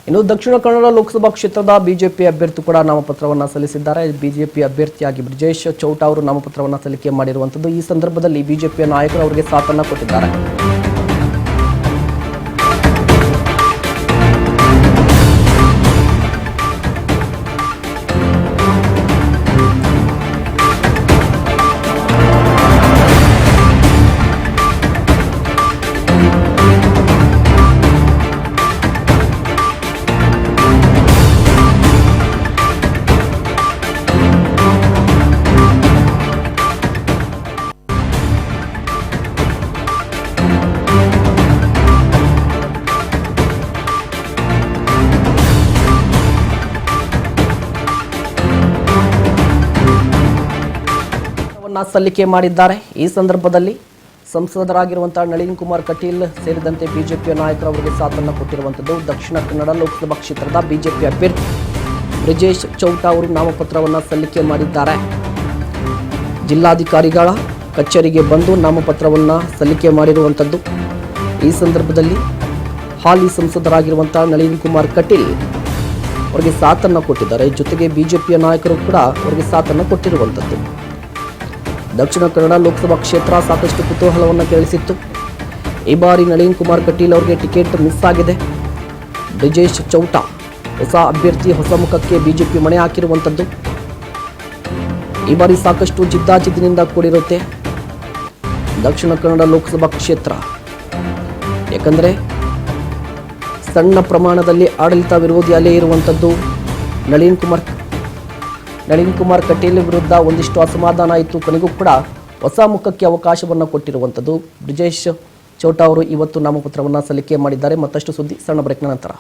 ಇನ್ನು ದಕ್ಷಿಣ ಕನ್ನಡ ಲೋಕಸಭಾ ಕ್ಷೇತ್ರದ ಬಿಜೆಪಿ ಅಭ್ಯರ್ಥಿ ಕೂಡ ನಾಮಪತ್ರವನ್ನು ಸಲ್ಲಿಸಿದ್ದಾರೆ. ಬಿಜೆಪಿ ಅಭ್ಯರ್ಥಿಯಾಗಿ ಬ್ರಿಜೇಶ್ ಚೌಟ ಅವರು ನಾಮಪತ್ರವನ್ನು ಸಲ್ಲಿಕೆ ಮಾಡಿರುವಂಥದ್ದು. ಈ ಸಂದರ್ಭದಲ್ಲಿ ಬಿಜೆಪಿಯ ನಾಯಕರು ಅವರಿಗೆ ಸಾಥನ್ನು ಕೊಟ್ಟಿದ್ದಾರೆ. ಸಲ್ಲಿಕೆ ಮಾಡಿದ್ದಾರೆ. ಈ ಸಂದರ್ಭದಲ್ಲಿ ಸಂಸದರಾಗಿರುವಂತಹ ನಳಿನ್ ಕುಮಾರ್ ಕಟೀಲ್ ಸೇರಿದಂತೆ ಬಿಜೆಪಿಯ ನಾಯಕರು ಅವರಿಗೆ ಸಾಥನ್ನು ಕೊಟ್ಟಿರುವಂಥದ್ದು. ದಕ್ಷಿಣ ಕನ್ನಡ ಲೋಕಸಭಾ ಕ್ಷೇತ್ರದ ಬಿಜೆಪಿ ಅಭ್ಯರ್ಥಿ ಬ್ರಿಜೇಶ್ ಚೌಟ ಅವರು ನಾಮಪತ್ರವನ್ನು ಸಲ್ಲಿಕೆ ಮಾಡಿದ್ದಾರೆ. ಜಿಲ್ಲಾಧಿಕಾರಿಗಳ ಕಚೇರಿಗೆ ಬಂದು ನಾಮಪತ್ರವನ್ನು ಸಲ್ಲಿಕೆ ಮಾಡಿರುವಂಥದ್ದು. ಈ ಸಂದರ್ಭದಲ್ಲಿ ಹಾಲಿ ಸಂಸದರಾಗಿರುವಂತಹ ನಳಿನ್ ಕುಮಾರ್ ಕಟೀಲ್ ಅವರಿಗೆ ಸಾಥನ್ನು ಕೊಟ್ಟಿದ್ದಾರೆ. ಜೊತೆಗೆ ಬಿಜೆಪಿಯ ನಾಯಕರು ಕೂಡ ಅವರಿಗೆ ಸಾಥನ್ನು ಕೊಟ್ಟಿರುವಂಥದ್ದು. ದಕ್ಷಿಣ ಕನ್ನಡ ಲೋಕಸಭಾ ಕ್ಷೇತ್ರ ಸಾಕಷ್ಟು ಕುತೂಹಲವನ್ನು ಕೆರಳಿಸಿತ್ತು. ಈ ಬಾರಿ ನಳಿನ್ ಕುಮಾರ್ ಕಟೀಲ್ ಅವರಿಗೆ ಟಿಕೆಟ್ ಮಿಸ್ ಆಗಿದೆ. ಬ್ರಿಜೇಶ್ ಚೌಟ ಹೊಸ ಅಭ್ಯರ್ಥಿ, ಹೊಸ ಮುಖಕ್ಕೆ ಬಿಜೆಪಿ ಮಣೆ ಹಾಕಿರುವಂಥದ್ದು. ಈ ಬಾರಿ ಸಾಕಷ್ಟು ಜಿದ್ದಾಜಿದ್ದಿನಿಂದ ಕೂಡಿರುತ್ತೆ ದಕ್ಷಿಣ ಕನ್ನಡ ಲೋಕಸಭಾ ಕ್ಷೇತ್ರ. ಯಾಕಂದರೆ ಸಣ್ಣ ಪ್ರಮಾಣದಲ್ಲಿ ಆಡಳಿತ ವಿರೋಧಿ ಅಲೆ ಇರುವಂಥದ್ದು ನಳಿನ್ ಕುಮಾರ್ ಕಟೀಲ್ ವಿರುದ್ಧ ಒಂದಿಷ್ಟು ಅಸಮಾಧಾನ ಇತ್ತು. ಕೊನೆಗೂ ಕೂಡ ಹೊಸ ಮುಖಕ್ಕೆ ಅವಕಾಶವನ್ನು ಕೊಟ್ಟಿರುವಂಥದ್ದು. ಬ್ರಿಜೇಶ್ ಚೌಟ ಅವರು ಇವತ್ತು ನಾಮಪತ್ರವನ್ನು ಸಲ್ಲಿಕೆ ಮಾಡಿದ್ದಾರೆ. ಮತ್ತಷ್ಟು ಸುದ್ದಿ ಸಣ್ಣ ಬ್ರೇಕ್ನ ನಂತರ.